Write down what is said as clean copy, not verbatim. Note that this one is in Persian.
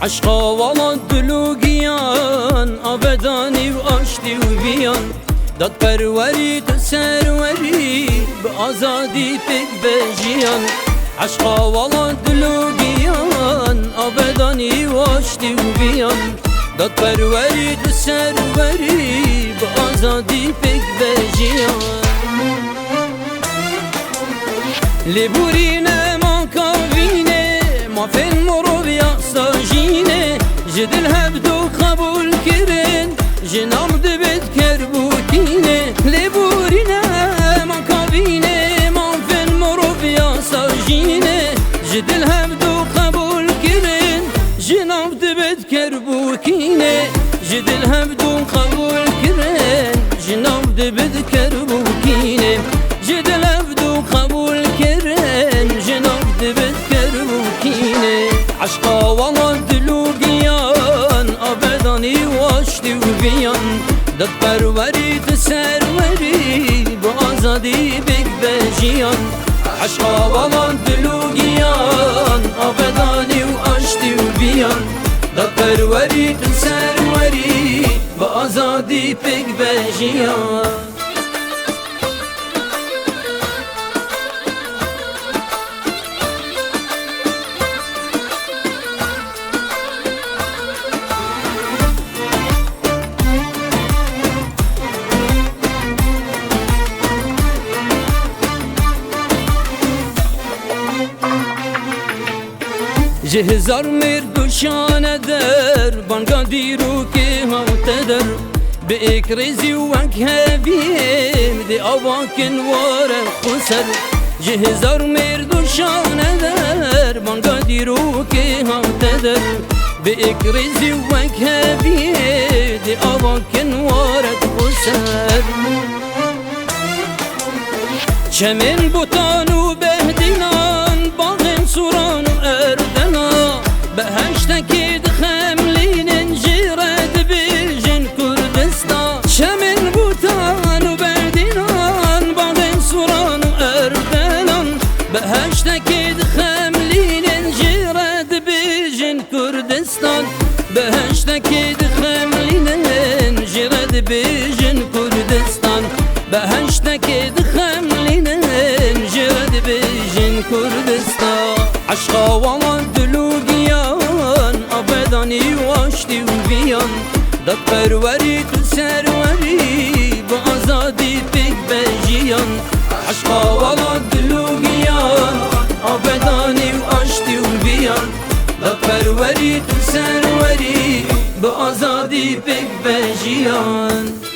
عشقا والا دلوگیان آبدانی و آشتی و بیان داد پروری تو سروری به آزادی پک بجیان عشقا والا دلوگیان آبدانی و آشتی و بیان داد پروری تو سروری به آزادی پک بجیان لبورینه ما کاوینه ما فیلم رو بیا ساجینه جدل هبدو قبول کرن جنام دبت کربوتینه لبورینه ما کاوینه ما فیلم رو بیا ساجینه جدل هبدو قبول کرن جنام دبت کربوتینه جدل هبدو قبول کرن جنام دبت کربوتینه جدل هبدو قبول کرن جناب دبت کربوتینه عشقا والا دلوگیان آبدانی واشتی و بیان داد پروری تو سروری با آزادی بک بجیان عشقا والا دلوگیان آبدانی و آشتی و بیان داد پروری تو سروری با آزادی بک بجیان جهزار مردوشانه در بانگا دیرو که هاته در به اکریزی و هبیم دی آواکن واره خسر جهزار مردوشانه در بانگا دیرو که هاته در به اکریزی و هبیم دی آواکن واره خسر چمن بوتان و بهدینان باغن سوران و اردنا بهشتکی دخملین جیرد بیجن کردستان چمن بوتان و بهدینان باغن سوران و اردنان بهشتکی دخملین جیرد بیجن کردستان بهشتکی دخملین جیرد بیجن کردستان بهشتکی دخملین جرد بیجن کردستان عشقا والا دلوگیان آبدانی واشتی و بیان داد پروری تو سروری با آزادی پک بجیان عشقا والا دلوگیان آبدانی واشتی و بیان داد پروری تو سروری با آزادی پک بجیان